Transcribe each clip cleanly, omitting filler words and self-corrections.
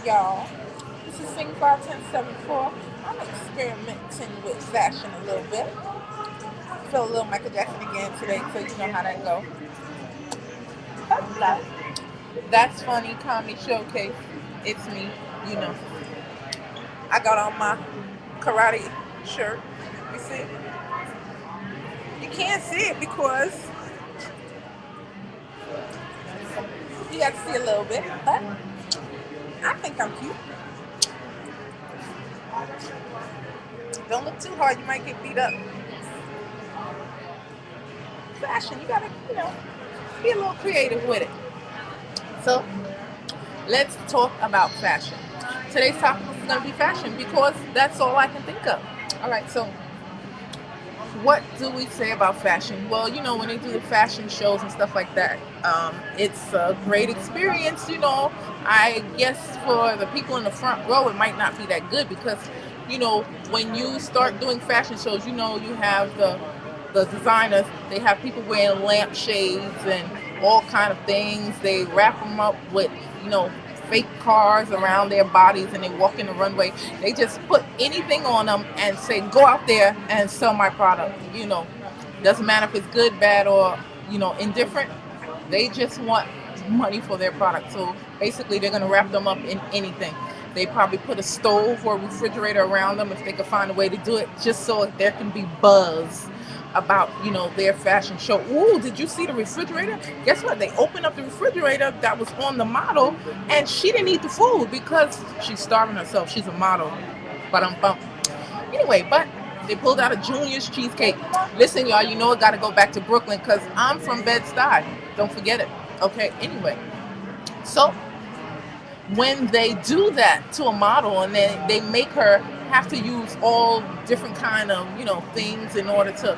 y'all. This is sing51074. I'm experimenting with fashion a little bit. Feel a little Michael Jackson again today, so you know how that go. Hello. That's funny. Comedy showcase. It's me. You know. I got on my karate shirt. You see? You can't see it because you got to see a little bit, but I think I'm cute. Don't look too hard. You might get beat up. Fashion. You gotta, be a little creative with it. So let's talk about fashion. Today's topic is going to be fashion because that's all I can think of. All right, so what do we say about fashion? Well, when they do the fashion shows and stuff like that, it's a great experience. I guess for the people in the front row, it might not be that good because, when you start doing fashion shows, you have the designers, they have people wearing lampshades and all kind of things. They wrap them up with, fake cars around their bodies and they walk in the runway. They just put anything on them and say, go out there and sell my product. Doesn't matter if it's good, bad, or, indifferent. They just want money for their product. So basically they're going to wrap them up in anything. They probably put a stove or refrigerator around them if they could find a way to do it, just so there can be buzz about their fashion show. Ooh, did you see the refrigerator? Guess what? They opened up the refrigerator that was on the model, and she didn't eat the food because she's starving herself. She's a model. But anyway, but they pulled out a Junior's cheesecake. Listen, y'all, it got to go back to Brooklyn because I'm from Bed-Stuy. Don't forget it. Okay. Anyway, so when they do that to a model and then they make her have to use all different kind of things in order to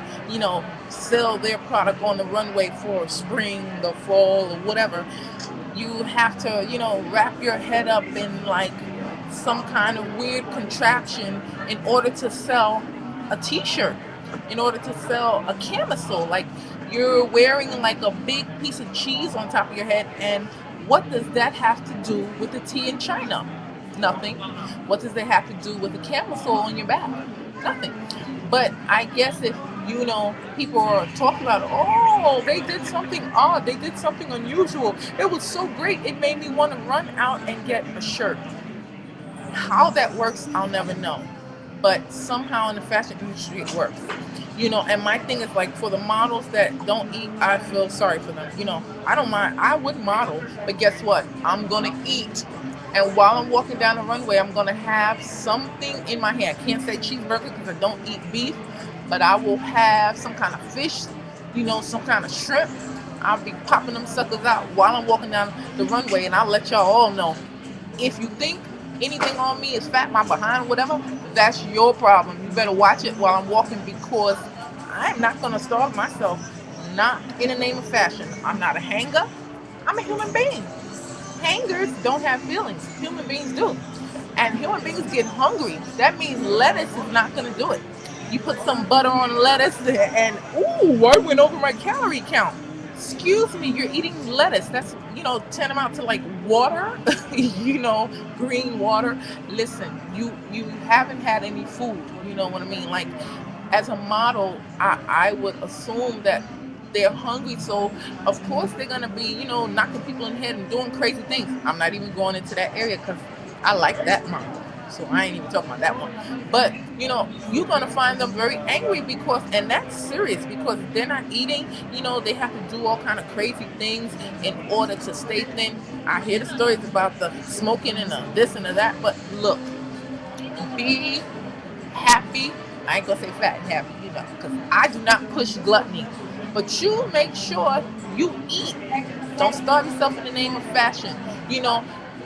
sell their product on the runway for spring or fall or whatever, you have to wrap your head up in like some kind of weird contraption in order to sell a t-shirt, in order to sell a camisole. Like you're wearing like a big piece of cheese on top of your head, and what does that have to do with the tea in China? Nothing. What does that have to do with the camisole on your back? Nothing. But I guess if people are talking about, oh, they did something odd, they did something unusual, it was so great, it made me want to run out and get a shirt. How that works, I'll never know. But somehow in the fashion industry it works. And my thing is like for the models that don't eat, I feel sorry for them. I don't mind. I would model, but guess what? I'm gonna eat. And while I'm walking down the runway, I'm gonna have something in my hand. I can't say cheeseburger because I don't eat beef, but I will have some kind of fish, some kind of shrimp. I'll be popping them suckers out while I'm walking down the runway, and I'll let y'all all know. If you think anything on me is fat, my behind, whatever, that's your problem. You better watch it while I'm walking because I'm not going to starve myself. Not in the name of fashion. I'm not a hanger. I'm a human being. Hangers don't have feelings. Human beings do. And human beings get hungry. That means lettuce is not going to do it. You put some butter on lettuce and, ooh, I went over my calorie count. Excuse me, you're eating lettuce. That's, tantamount to like water, green water. Listen, you haven't had any food. You know what I mean? Like, as a model, I would assume that they're hungry. So, of course, they're going to be, knocking people in the head and doing crazy things. I'm not even going into that area because I like that model. So I ain't even talking about that one. But, you're going to find them very angry because, and that's serious because they're not eating, they have to do all kind of crazy things in order to stay thin. I hear the stories about the smoking and the this and the that, but look, be happy. I ain't going to say fat and happy, because I do not push gluttony. But you make sure you eat. Don't starve yourself in the name of fashion.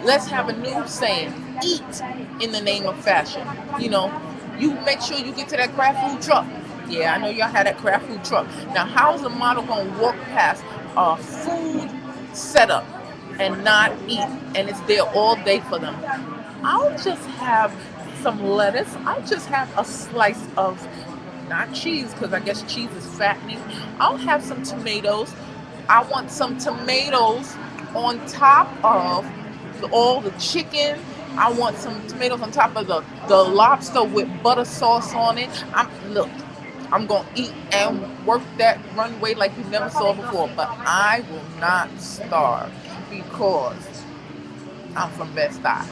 Let's have a new saying. Eat in the name of fashion. You make sure you get to that craft food truck. Yeah, I know y'all had that craft food truck. Now, how's a model going to walk past a food setup and not eat? And it's there all day for them. I'll just have some lettuce. I'll just have a slice of, not cheese, because I guess cheese is fattening. I'll have some tomatoes. I want some tomatoes on top of all the chicken I want some tomatoes on top of the lobster with butter sauce on it. I'm gonna eat and work that runway like you never saw before, but I will not starve because I'm from Best-Buy.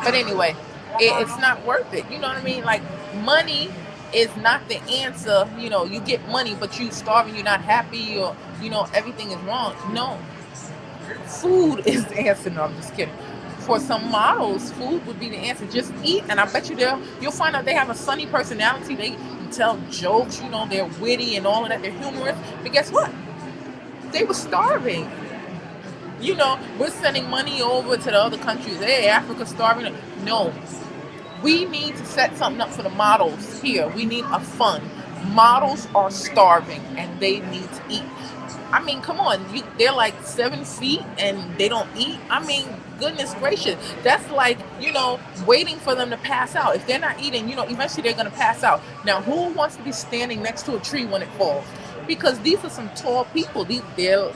But anyway, it's not worth it. You know what I mean? Like, money is not the answer. You get money, but you starving, you're not happy, or everything is wrong. No, food is the answer. No, I'm just kidding. For some models, food would be the answer. Just eat, and I bet you'll find out they have a funny personality. They can tell jokes. They're witty and all of that. They're humorous. But guess what? They were starving. We're sending money over to the other countries. Hey, Africa's starving. No, we need to set something up for the models here. We need a fund. Models are starving and they need to eat. I mean, come on, they're like 7 feet and they don't eat. I mean, goodness gracious. That's like, waiting for them to pass out. If they're not eating, eventually they're going to pass out. Now, who wants to be standing next to a tree when it falls? Because these are some tall people. These are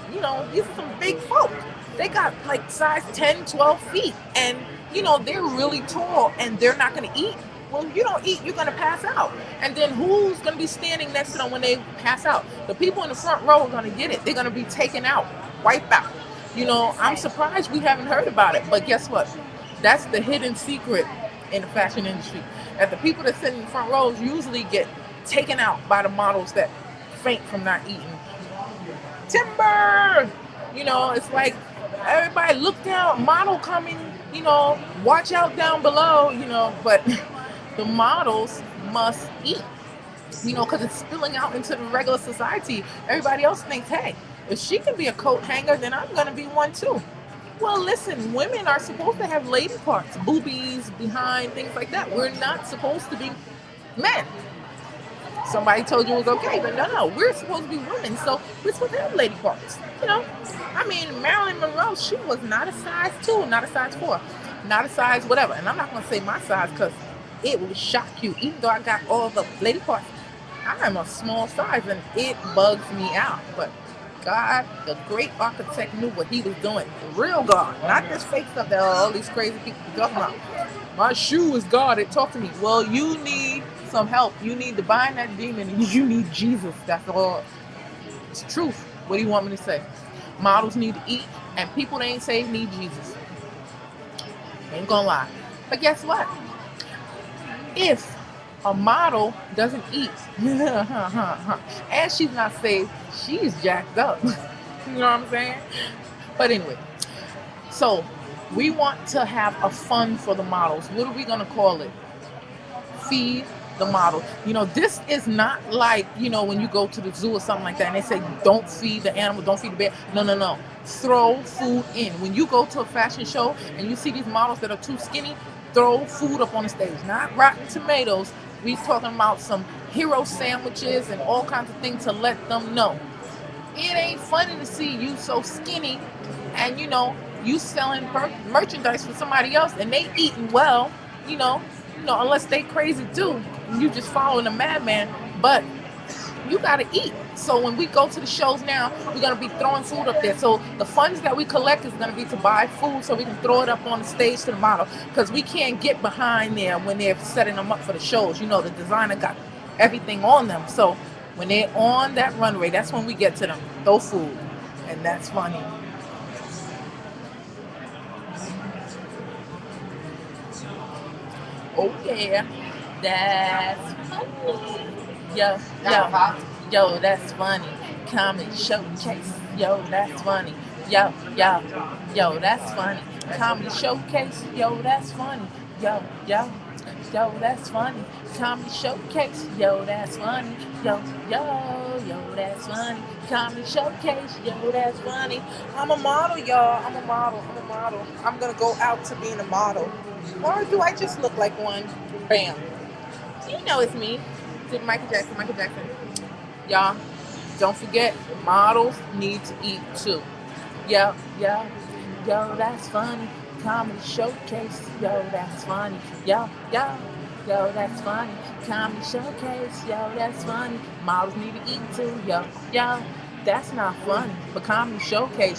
some big folk. They got like size 10, 12 feet. And, they're really tall and they're not going to eat. Well, if you don't eat, you're going to pass out. And then who's going to be standing next to them when they pass out? The people in the front row are going to get it. They're going to be taken out, wiped out. I'm surprised we haven't heard about it. But guess what? That's the hidden secret in the fashion industry. That the people that sit in the front rows usually get taken out by the models that faint from not eating. Timber! It's like everybody look down, model coming, watch out down below, but the models must eat, because it's spilling out into the regular society. Everybody else thinks, hey, if she can be a coat hanger, then I'm going to be one too. Well, listen, women are supposed to have lady parts, boobies, behind, things like that. We're not supposed to be men. Somebody told you it was okay, but no, we're supposed to be women, so we're supposed to have lady parts. I mean, Marilyn Monroe, she was not a size 2, not a size 4, not a size whatever. And I'm not going to say my size because it will shock you. Even though I got all the lady parts, I am a small size and it bugs me out. But God, the great architect, knew what he was doing. The real God, not this fake stuff that all these crazy people are talking about. My shoe is God. It talked to me. Well, you need some help. You need to bind that demon and you need Jesus. That's all. It's truth. What do you want me to say? Models need to eat and people they ain't saved need Jesus. Ain't gonna lie. But guess what? If a model doesn't eat and she's not saved, she's jacked up. You know what I'm saying? But anyway, so we want to have a fund for the models. What are we going to call it? Feed the model. This is not like, when you go to the zoo or something like that and they say, don't feed the animal, don't feed the bear. No. Throw food in. When you go to a fashion show and you see these models that are too skinny, throw food up on the stage. Not rotten tomatoes. We talking about some hero sandwiches and all kinds of things to let them know. It ain't funny to see you so skinny and, you selling merchandise for somebody else and they eating well, unless they crazy too. You just following a madman. But you got to eat. So when we go to the shows now, we're going to be throwing food up there. So the funds that we collect is going to be to buy food so we can throw it up on the stage to the model. Because we can't get behind there when they're setting them up for the shows. The designer got everything on them. So when they're on that runway, that's when we get to them. Throw food. And that's funny. Oh, yeah. That's funny. Yo, that's funny. Comedy showcase. Yo, that's funny. Yo, that's funny. Comedy showcase. Yo, that's funny. Yo, that's funny. Comedy showcase. Yo, that's funny. Yo, that's funny. Comedy showcase. Yo, that's funny. I'm a model, y'all. I'm a model. I'm gonna go out to being a model. Or do I just look like one? Bam. It's me. It's Michael Jackson. Y'all, don't forget, models need to eat too. Yo, that's funny. Comedy showcase. Yo, that's funny. Yo, that's funny. Comedy showcase. Yo, that's funny. Models need to eat too. Yo, that's not funny. But comedy showcase.